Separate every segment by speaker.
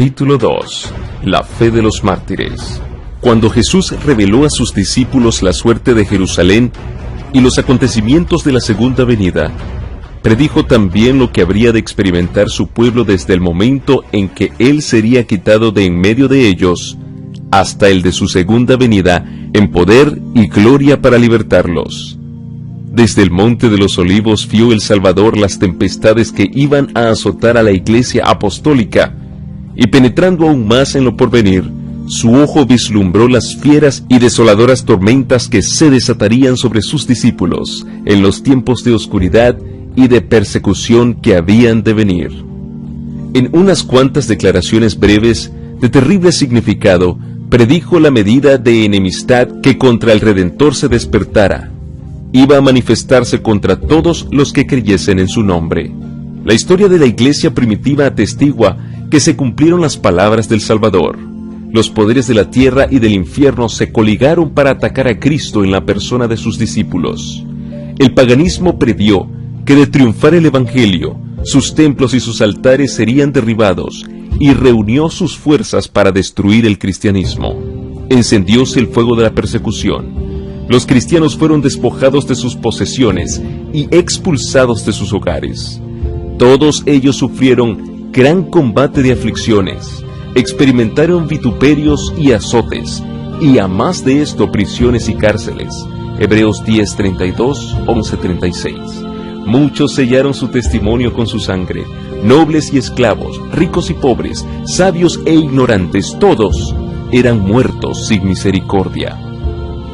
Speaker 1: Capítulo 2. La fe de los mártires. Cuando Jesús reveló a sus discípulos la suerte de Jerusalén y los acontecimientos de la segunda venida, predijo también lo que habría de experimentar su pueblo desde el momento en que Él sería quitado de en medio de ellos, hasta el de su segunda venida, en poder y gloria para libertarlos. Desde el Monte de los Olivos vio el Salvador las tempestades que iban a azotar a la iglesia apostólica, y penetrando aún más en lo porvenir, su ojo vislumbró las fieras y desoladoras tormentas que se desatarían sobre sus discípulos en los tiempos de oscuridad y de persecución que habían de venir. En unas cuantas declaraciones breves, de terrible significado, predijo la medida de enemistad que contra el Redentor se despertara. Iba a manifestarse contra todos los que creyesen en su nombre. La historia de la iglesia primitiva atestigua que se cumplieron las palabras del Salvador. Los poderes de la tierra y del infierno se coligaron para atacar a Cristo en la persona de sus discípulos. El paganismo previó que de triunfar el Evangelio, sus templos y sus altares serían derribados, y reunió sus fuerzas para destruir el cristianismo. Encendióse el fuego de la persecución. Los cristianos fueron despojados de sus posesiones y expulsados de sus hogares. Todos ellos sufrieron gran combate de aflicciones, experimentaron vituperios y azotes, y a más de esto prisiones y cárceles. Hebreos 10:32, 11:36. Muchos sellaron su testimonio con su sangre, nobles y esclavos, ricos y pobres, sabios e ignorantes, todos eran muertos sin misericordia.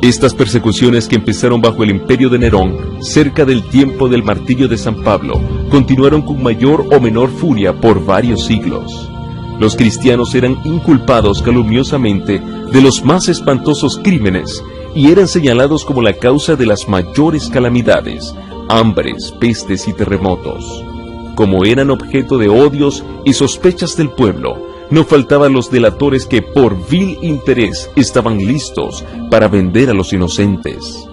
Speaker 1: Estas persecuciones, que empezaron bajo el imperio de Nerón, cerca del tiempo del martirio de San Pablo, continuaron con mayor o menor furia por varios siglos. Los cristianos eran inculpados calumniosamente de los más espantosos crímenes y eran señalados como la causa de las mayores calamidades, hambres, pestes y terremotos. Como eran objeto de odios y sospechas del pueblo, no faltaban los delatores que por vil interés estaban listos para vender a los inocentes.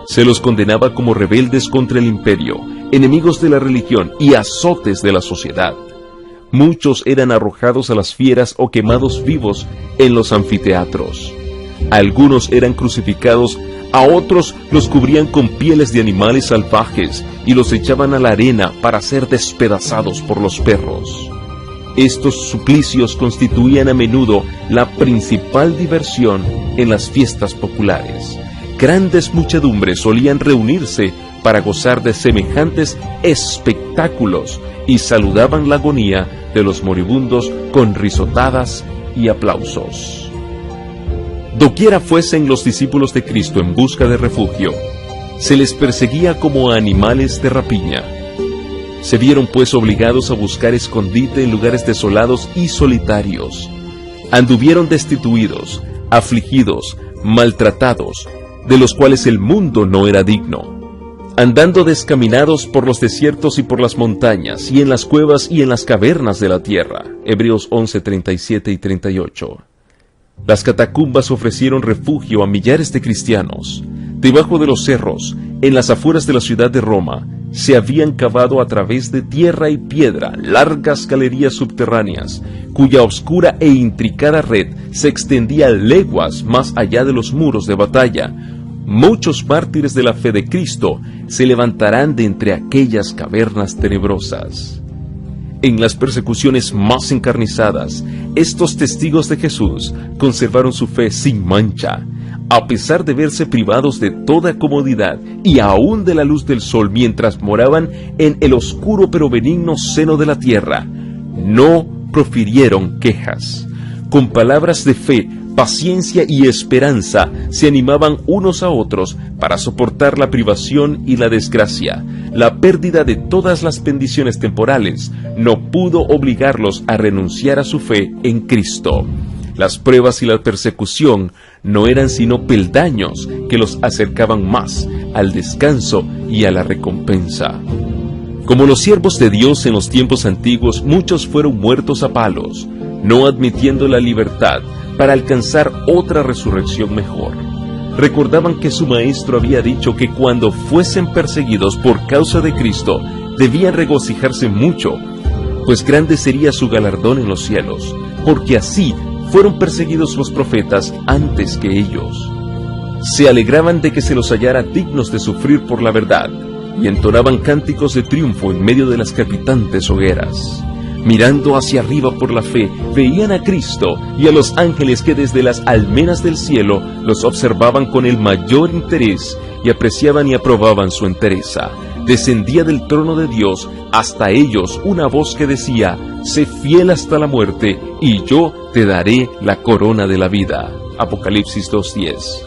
Speaker 1: Se los condenaba como rebeldes contra el imperio, enemigos de la religión y azotes de la sociedad. Muchos eran arrojados a las fieras o quemados vivos en los anfiteatros. Algunos eran crucificados, a otros los cubrían con pieles de animales salvajes y los echaban a la arena para ser despedazados por los perros. Estos suplicios constituían a menudo la principal diversión en las fiestas populares. Grandes muchedumbres solían reunirse para gozar de semejantes espectáculos y saludaban la agonía de los moribundos con risotadas y aplausos. Doquiera fuesen los discípulos de Cristo en busca de refugio, se les perseguía como a animales de rapiña. Se vieron pues obligados a buscar escondite en lugares desolados y solitarios. Anduvieron destituidos, afligidos, maltratados, de los cuales el mundo no era digno, andando descaminados por los desiertos y por las montañas, y en las cuevas y en las cavernas de la tierra. Hebreos 11:37 y 38. Las catacumbas ofrecieron refugio a millares de cristianos. Debajo de los cerros, en las afueras de la ciudad de Roma, se habían cavado a través de tierra y piedra largas galerías subterráneas, cuya oscura e intricada red se extendía leguas más allá de los muros de batalla. Muchos mártires de la fe de Cristo se levantarán de entre aquellas cavernas tenebrosas. En las persecuciones más encarnizadas, estos testigos de Jesús conservaron su fe sin mancha, a pesar de verse privados de toda comodidad y aún de la luz del sol mientras moraban en el oscuro pero benigno seno de la tierra. No profirieron quejas. Con palabras de fe, paciencia y esperanza se animaban unos a otros para soportar la privación y la desgracia. La pérdida de todas las bendiciones temporales no pudo obligarlos a renunciar a su fe en Cristo. Las pruebas y la persecución no eran sino peldaños que los acercaban más al descanso y a la recompensa. Como los siervos de Dios en los tiempos antiguos, muchos fueron muertos a palos, no admitiendo la libertad para alcanzar otra resurrección mejor. Recordaban que su maestro había dicho que cuando fuesen perseguidos por causa de Cristo, debían regocijarse mucho, pues grande sería su galardón en los cielos. porque así fueron perseguidos los profetas antes que ellos. Se alegraban de que se los hallara dignos de sufrir por la verdad, y entonaban cánticos de triunfo en medio de las crepitantes hogueras. Mirando hacia arriba por la fe, veían a Cristo y a los ángeles que desde las almenas del cielo los observaban con el mayor interés y apreciaban y aprobaban su entereza. Descendía del trono de Dios hasta ellos una voz que decía: sé fiel hasta la muerte, y yo te daré la corona de la vida. Apocalipsis 2:10.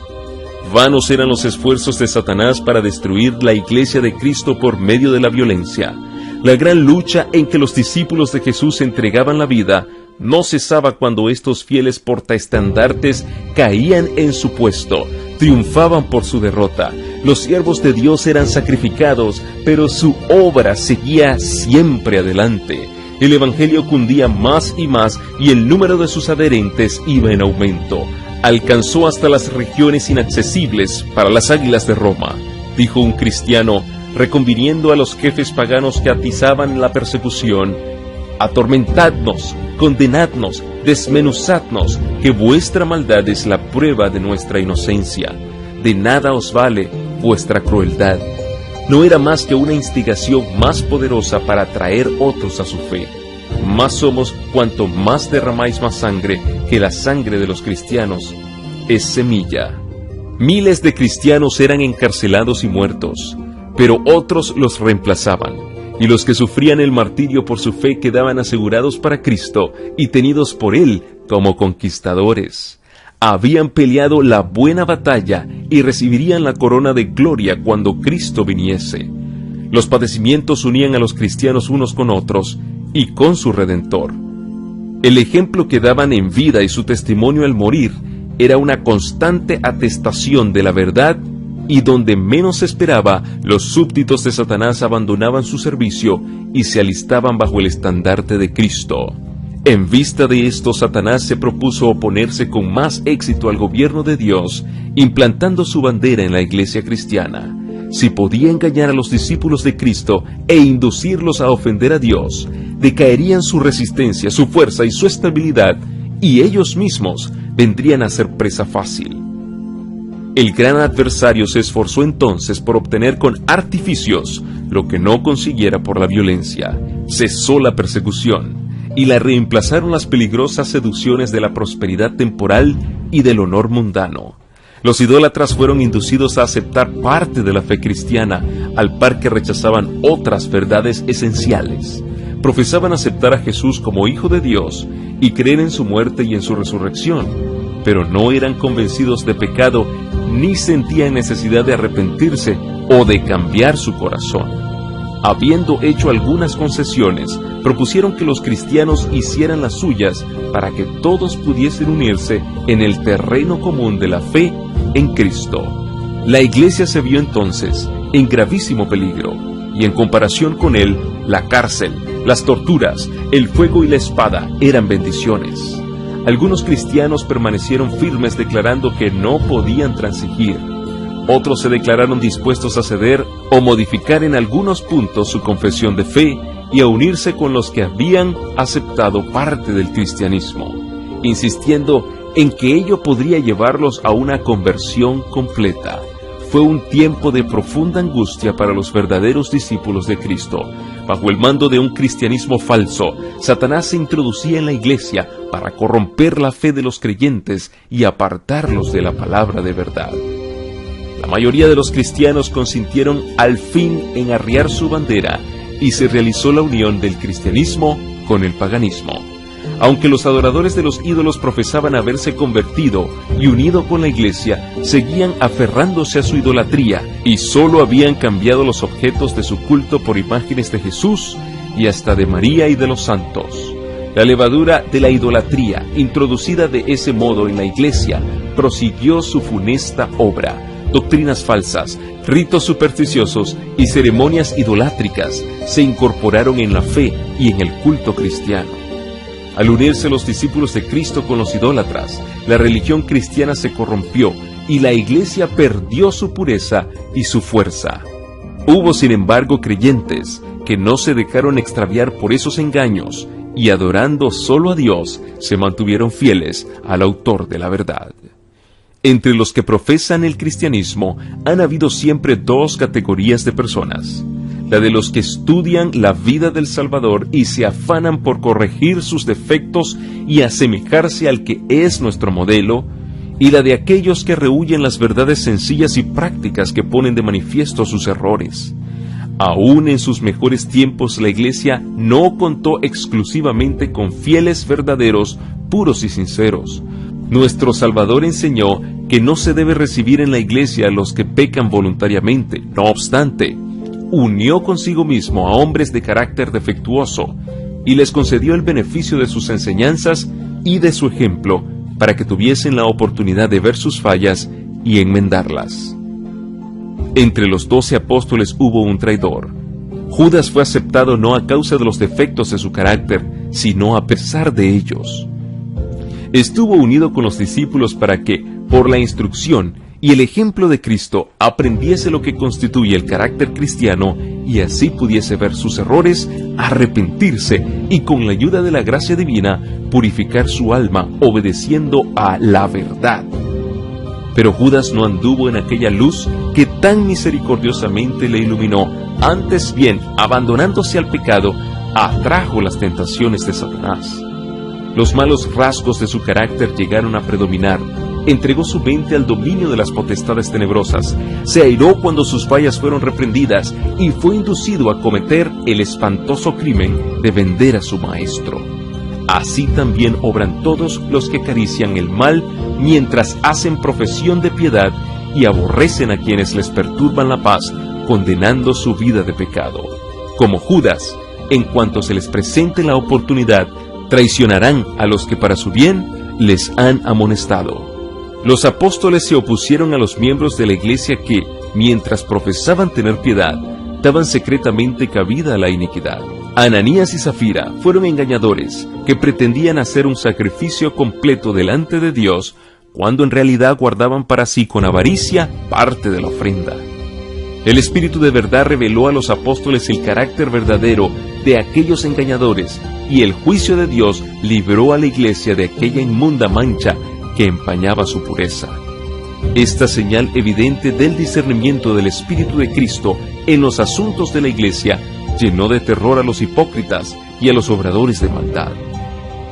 Speaker 1: Vanos eran los esfuerzos de Satanás para destruir la iglesia de Cristo por medio de la violencia. La gran lucha en que los discípulos de Jesús entregaban la vida no cesaba cuando estos fieles portaestandartes caían en su puesto, triunfaban por su derrota. Los siervos de Dios eran sacrificados, pero su obra seguía siempre adelante. El evangelio cundía más y más y el número de sus adherentes iba en aumento. Alcanzó hasta las regiones inaccesibles para las águilas de Roma, dijo un cristiano, reconviniendo a los jefes paganos que atizaban la persecución: atormentadnos, condenadnos, desmenuzadnos, que vuestra maldad es la prueba de nuestra inocencia. De nada os vale vuestra crueldad. No era más que una instigación más poderosa para atraer otros a su fe. Más somos cuanto más derramáis más sangre, que la sangre de los cristianos es semilla. Miles de cristianos eran encarcelados y muertos, pero otros los reemplazaban, y los que sufrían el martirio por su fe quedaban asegurados para Cristo y tenidos por Él como conquistadores. Habían peleado la buena batalla y recibirían la corona de gloria cuando Cristo viniese. Los padecimientos unían a los cristianos unos con otros y con su Redentor. El ejemplo que daban en vida y su testimonio al morir era una constante atestación de la verdad, y donde menos se esperaba, los súbditos de Satanás abandonaban su servicio y se alistaban bajo el estandarte de Cristo. En vista de esto, Satanás se propuso oponerse con más éxito al gobierno de Dios, implantando su bandera en la iglesia cristiana. Si podía engañar a los discípulos de Cristo e inducirlos a ofender a Dios, decaerían su resistencia, su fuerza y su estabilidad, y ellos mismos vendrían a ser presa fácil. El gran adversario se esforzó entonces por obtener con artificios lo que no consiguiera por la violencia. Cesó la persecución y la reemplazaron las peligrosas seducciones de la prosperidad temporal y del honor mundano. Los idólatras fueron inducidos a aceptar parte de la fe cristiana, al par que rechazaban otras verdades esenciales. Profesaban aceptar a Jesús como Hijo de Dios y creer en su muerte y en su resurrección, pero no eran convencidos de pecado ni sentían necesidad de arrepentirse o de cambiar su corazón. Habiendo hecho algunas concesiones, propusieron que los cristianos hicieran las suyas para que todos pudiesen unirse en el terreno común de la fe en Cristo. La iglesia se vio entonces en gravísimo peligro, y en comparación con él, la cárcel, las torturas, el fuego y la espada eran bendiciones. Algunos cristianos permanecieron firmes declarando que no podían transigir. Otros se declararon dispuestos a ceder o modificar en algunos puntos su confesión de fe y a unirse con los que habían aceptado parte del cristianismo, insistiendo en que ello podría llevarlos a una conversión completa. Fue un tiempo de profunda angustia para los verdaderos discípulos de Cristo. Bajo el mando de un cristianismo falso, Satanás se introducía en la iglesia para corromper la fe de los creyentes y apartarlos de la palabra de verdad. La mayoría de los cristianos consintieron al fin en arriar su bandera y se realizó la unión del cristianismo con el paganismo. Aunque los adoradores de los ídolos profesaban haberse convertido y unido con la iglesia, seguían aferrándose a su idolatría y solo habían cambiado los objetos de su culto por imágenes de Jesús y hasta de María y de los santos. La levadura de la idolatría, introducida de ese modo en la iglesia, prosiguió su funesta obra. Doctrinas falsas, ritos supersticiosos y ceremonias idolátricas se incorporaron en la fe y en el culto cristiano. Al unirse los discípulos de Cristo con los idólatras, la religión cristiana se corrompió y la iglesia perdió su pureza y su fuerza. Hubo, sin embargo, creyentes que no se dejaron extraviar por esos engaños y adorando solo a Dios, se mantuvieron fieles al autor de la verdad. Entre los que profesan el cristianismo han habido siempre dos categorías de personas: la de los que estudian la vida del Salvador y se afanan por corregir sus defectos y asemejarse al que es nuestro modelo, y la de aquellos que rehúyen las verdades sencillas y prácticas que ponen de manifiesto sus errores. Aún en sus mejores tiempos, la Iglesia no contó exclusivamente con fieles verdaderos, puros y sinceros. Nuestro Salvador enseñó que no se debe recibir en la Iglesia a los que pecan voluntariamente. No obstante, unió consigo mismo a hombres de carácter defectuoso y les concedió el beneficio de sus enseñanzas y de su ejemplo para que tuviesen la oportunidad de ver sus fallas y enmendarlas. Entre los 12 apóstoles hubo un traidor. Judas fue aceptado no a causa de los defectos de su carácter, sino a pesar de ellos. Estuvo unido con los discípulos para que, por la instrucción y el ejemplo de Cristo, aprendiese lo que constituye el carácter cristiano y así pudiese ver sus errores, arrepentirse y con la ayuda de la gracia divina purificar su alma obedeciendo a la verdad. Pero Judas no anduvo en aquella luz que tan misericordiosamente le iluminó. Antes bien, abandonándose al pecado, atrajo las tentaciones de Satanás. Los malos rasgos de su carácter llegaron a predominar. Entregó su mente al dominio de las potestades tenebrosas. Se airó cuando sus fallas fueron reprendidas y fue inducido a cometer el espantoso crimen de vender a su maestro. Así también obran todos los que acarician el mal mientras hacen profesión de piedad y aborrecen a quienes les perturban la paz, condenando su vida de pecado. Como Judas, en cuanto se les presente la oportunidad, traicionarán a los que para su bien les han amonestado. Los apóstoles se opusieron a los miembros de la iglesia que, mientras profesaban tener piedad, daban secretamente cabida a la iniquidad. Ananías y Zafira fueron engañadores que pretendían hacer un sacrificio completo delante de Dios, cuando en realidad guardaban para sí con avaricia parte de la ofrenda. El Espíritu de verdad reveló a los apóstoles el carácter verdadero de aquellos engañadores, y el juicio de Dios libró a la iglesia de aquella inmunda mancha que empañaba su pureza. Esta señal evidente del discernimiento del Espíritu de Cristo en los asuntos de la iglesia llenó de terror a los hipócritas y a los obradores de maldad.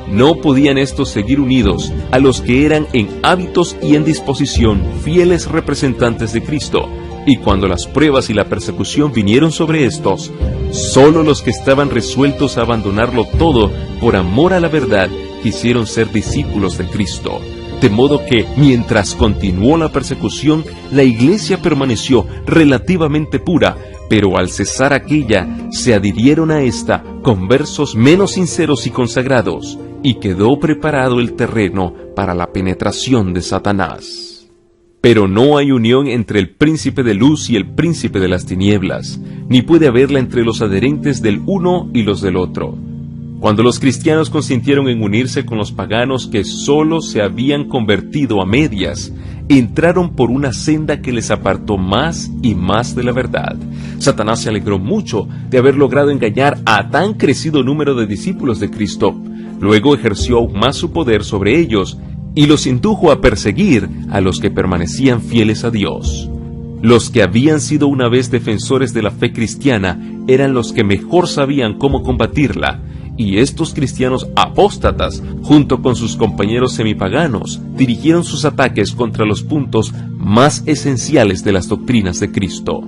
Speaker 1: No podían estos seguir unidos a los que eran en hábitos y en disposición fieles representantes de Cristo, y cuando las pruebas y la persecución vinieron sobre estos, solo los que estaban resueltos a abandonarlo todo por amor a la verdad quisieron ser discípulos de Cristo. De modo que, mientras continuó la persecución, la iglesia permaneció relativamente pura, pero al cesar aquella, se adhirieron a esta conversos menos sinceros y consagrados, y quedó preparado el terreno para la penetración de Satanás. Pero no hay unión entre el príncipe de luz y el príncipe de las tinieblas, ni puede haberla entre los adherentes del uno y los del otro. Cuando los cristianos consintieron en unirse con los paganos que solo se habían convertido a medias, entraron por una senda que les apartó más y más de la verdad. Satanás se alegró mucho de haber logrado engañar a tan crecido número de discípulos de Cristo. Luego ejerció aún más su poder sobre ellos y los indujo a perseguir a los que permanecían fieles a Dios. Los que habían sido una vez defensores de la fe cristiana eran los que mejor sabían cómo combatirla, y estos cristianos apóstatas, junto con sus compañeros semipaganos, dirigieron sus ataques contra los puntos más esenciales de las doctrinas de Cristo.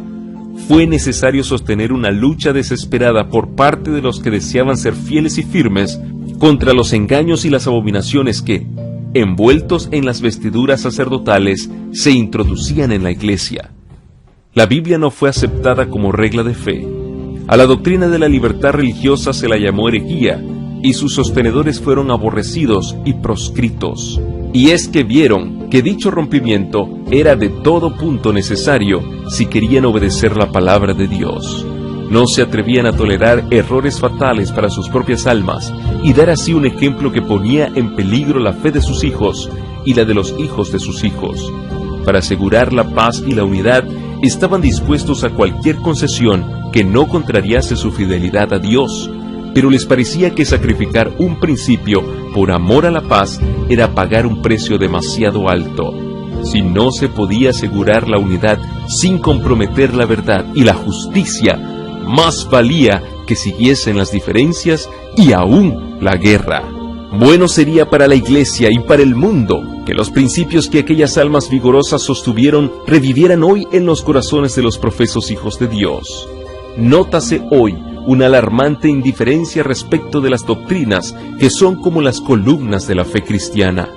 Speaker 1: Fue necesario sostener una lucha desesperada por parte de los que deseaban ser fieles y firmes contra los engaños y las abominaciones que, envueltos en las vestiduras sacerdotales, se introducían en la iglesia. La Biblia no fue aceptada como regla de fe. A la doctrina de la libertad religiosa se la llamó herejía, y sus sostenedores fueron aborrecidos y proscritos. Y es que vieron que dicho rompimiento era de todo punto necesario si querían obedecer la palabra de Dios. No se atrevían a tolerar errores fatales para sus propias almas y dar así un ejemplo que ponía en peligro la fe de sus hijos y la de los hijos de sus hijos. Para asegurar la paz y la unidad, estaban dispuestos a cualquier concesión que no contrariase su fidelidad a Dios. pero les parecía que sacrificar un principio por amor a la paz era pagar un precio demasiado alto. Si no se podía asegurar la unidad sin comprometer la verdad y la justicia, más valía que siguiesen las diferencias y aún la guerra. Bueno sería para la Iglesia y para el mundo que los principios que aquellas almas vigorosas sostuvieron revivieran hoy en los corazones de los profesos hijos de Dios. Nótase hoy una alarmante indiferencia respecto de las doctrinas que son como las columnas de la fe cristiana.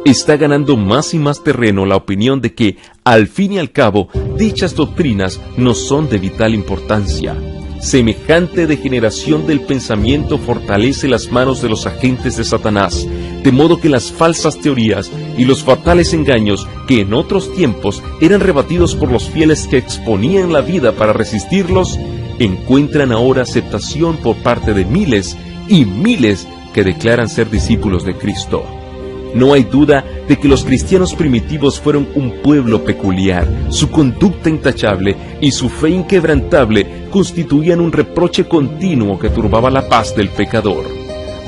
Speaker 1: Está ganando más y más terreno la opinión de que, al fin y al cabo, dichas doctrinas no son de vital importancia. Semejante degeneración del pensamiento fortalece las manos de los agentes de Satanás, de modo que las falsas teorías y los fatales engaños que en otros tiempos eran rebatidos por los fieles que exponían la vida para resistirlos, encuentran ahora aceptación por parte de miles y miles que declaran ser discípulos de Cristo. No hay duda de que los cristianos primitivos fueron un pueblo peculiar. Su conducta intachable y su fe inquebrantable constituían un reproche continuo que turbaba la paz del pecador.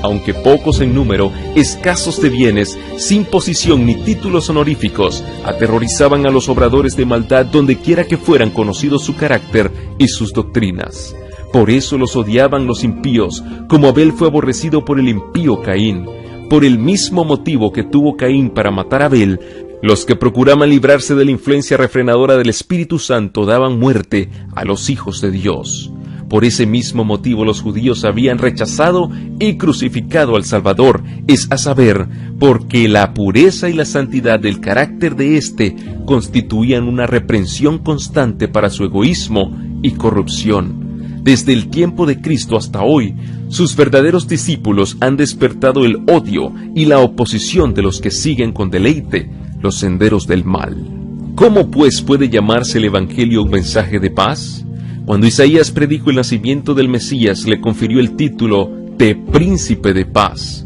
Speaker 1: Aunque pocos en número, escasos de bienes, sin posición ni títulos honoríficos, aterrorizaban a los obradores de maldad donde quiera que fueran conocidos su carácter y sus doctrinas. Por eso los odiaban los impíos, como Abel fue aborrecido por el impío Caín. Por el mismo motivo que tuvo Caín para matar a Abel, los que procuraban librarse de la influencia refrenadora del Espíritu Santo daban muerte a los hijos de Dios. Por ese mismo motivo los judíos habían rechazado y crucificado al Salvador, es a saber, porque la pureza y la santidad del carácter de éste constituían una reprensión constante para su egoísmo y corrupción. Desde el tiempo de Cristo hasta hoy, sus verdaderos discípulos han despertado el odio y la oposición de los que siguen con deleite los senderos del mal. ¿Cómo pues puede llamarse el Evangelio un mensaje de paz? Cuando Isaías predijo el nacimiento del Mesías, le confirió el título de Príncipe de Paz.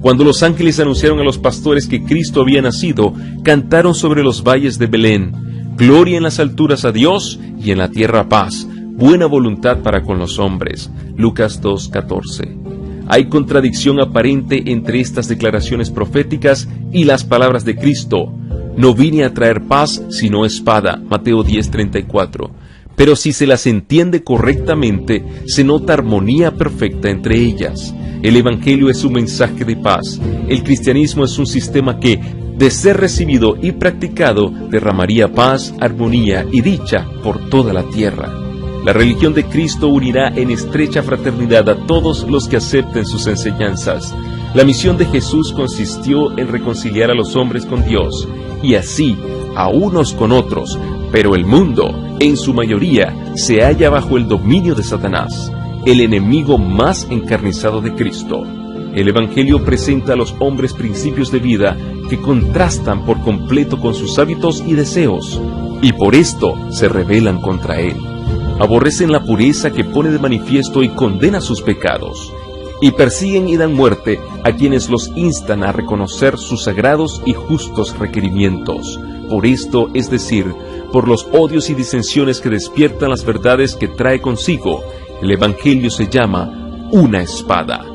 Speaker 1: Cuando los ángeles anunciaron a los pastores que Cristo había nacido, cantaron sobre los valles de Belén: gloria en las alturas a Dios y en la tierra paz, buena voluntad para con los hombres. Lucas 2:14. Hay contradicción aparente entre estas declaraciones proféticas y las palabras de Cristo: no vine a traer paz sino espada. Mateo 10:34. Pero si se las entiende correctamente, se nota armonía perfecta entre ellas. El Evangelio es un mensaje de paz. El cristianismo es un sistema que, de ser recibido y practicado, derramaría paz, armonía y dicha por toda la tierra. La religión de Cristo unirá en estrecha fraternidad a todos los que acepten sus enseñanzas. La misión de Jesús consistió en reconciliar a los hombres con Dios, y así a unos con otros, pero el mundo, en su mayoría, se halla bajo el dominio de Satanás, el enemigo más encarnizado de Cristo. El Evangelio presenta a los hombres principios de vida que contrastan por completo con sus hábitos y deseos, y por esto se rebelan contra él. Aborrecen la pureza que pone de manifiesto y condena sus pecados, y persiguen y dan muerte a quienes los instan a reconocer sus sagrados y justos requerimientos. Por esto, es decir, por los odios y disensiones que despiertan las verdades que trae consigo, el Evangelio se llama una espada.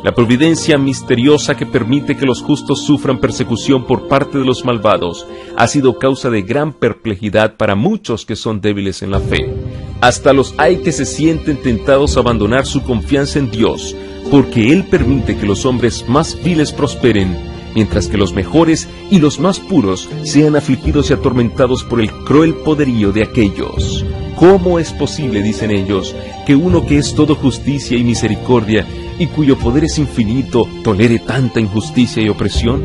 Speaker 1: La providencia misteriosa que permite que los justos sufran persecución por parte de los malvados ha sido causa de gran perplejidad para muchos que son débiles en la fe. Hasta los hay que se sienten tentados a abandonar su confianza en Dios, porque Él permite que los hombres más viles prosperen, mientras que los mejores y los más puros sean afligidos y atormentados por el cruel poderío de aquellos. ¿Cómo es posible, dicen ellos, que uno que es todo justicia y misericordia, y cuyo poder es infinito, tolere tanta injusticia y opresión?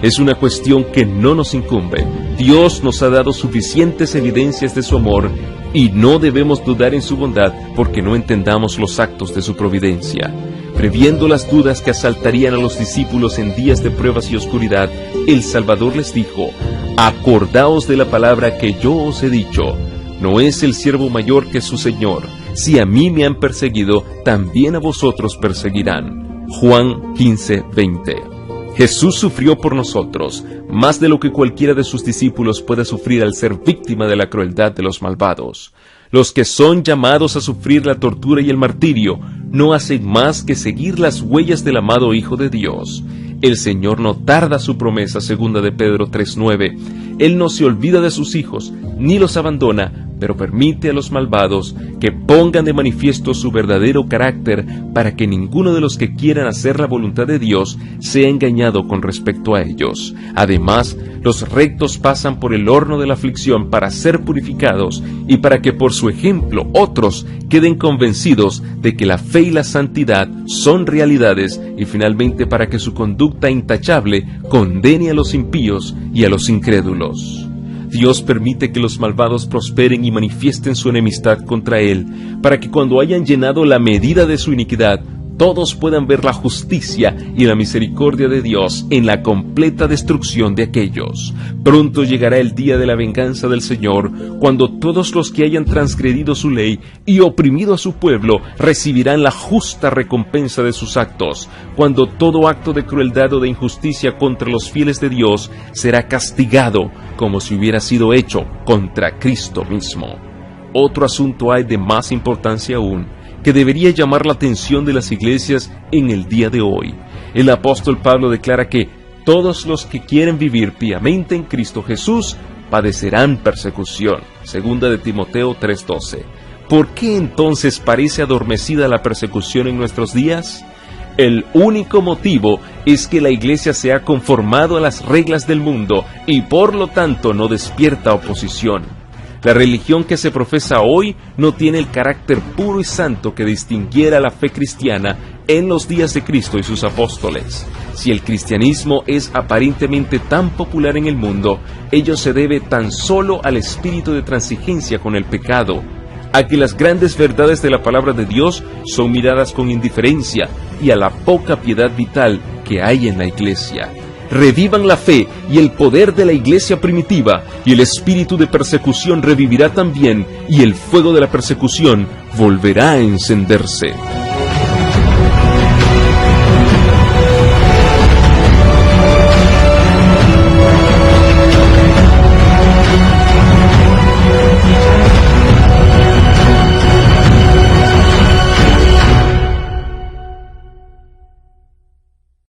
Speaker 1: Es una cuestión que no nos incumbe. Dios nos ha dado suficientes evidencias de su amor, y no debemos dudar en su bondad porque no entendamos los actos de su providencia. Previendo las dudas que asaltarían a los discípulos en días de pruebas y oscuridad, el Salvador les dijo: acordaos de la palabra que yo os he dicho, no es el siervo mayor que su Señor. Si a mí me han perseguido, también a vosotros perseguirán. Juan 15:20. Jesús sufrió por nosotros, más de lo que cualquiera de sus discípulos puede sufrir al ser víctima de la crueldad de los malvados. Los que son llamados a sufrir la tortura y el martirio no hacen más que seguir las huellas del amado Hijo de Dios. El Señor no tarda su promesa, segunda de Pedro 3:9. Él no se olvida de sus hijos, ni los abandona, pero permite a los malvados que pongan de manifiesto su verdadero carácter para que ninguno de los que quieran hacer la voluntad de Dios sea engañado con respecto a ellos. Además, los rectos pasan por el horno de la aflicción para ser purificados y para que por su ejemplo otros queden convencidos de que la fe y la santidad son realidades y finalmente para que su conducta intachable condene a los impíos y a los incrédulos. Dios permite que los malvados prosperen y manifiesten su enemistad contra Él, para que cuando hayan llenado la medida de su iniquidad, todos puedan ver la justicia y la misericordia de Dios en la completa destrucción de aquellos. Pronto llegará el día de la venganza del Señor, cuando todos los que hayan transgredido su ley y oprimido a su pueblo recibirán la justa recompensa de sus actos, cuando todo acto de crueldad o de injusticia contra los fieles de Dios será castigado como si hubiera sido hecho contra Cristo mismo. Otro asunto hay de más importancia aún, que debería llamar la atención de las iglesias en el día de hoy. El apóstol Pablo declara que todos los que quieren vivir piamente en Cristo Jesús padecerán persecución, segunda de Timoteo 3:12. ¿Por qué entonces parece adormecida la persecución en nuestros días? El único motivo es que la iglesia se ha conformado a las reglas del mundo y por lo tanto no despierta oposición. La religión que se profesa hoy no tiene el carácter puro y santo que distinguiera la fe cristiana en los días de Cristo y sus apóstoles. Si el cristianismo es aparentemente tan popular en el mundo, ello se debe tan solo al espíritu de transigencia con el pecado, a que las grandes verdades de la palabra de Dios son miradas con indiferencia y a la poca piedad vital que hay en la iglesia. Revivan la fe y el poder de la iglesia primitiva, y el espíritu de persecución revivirá también, y el fuego de la persecución volverá a encenderse.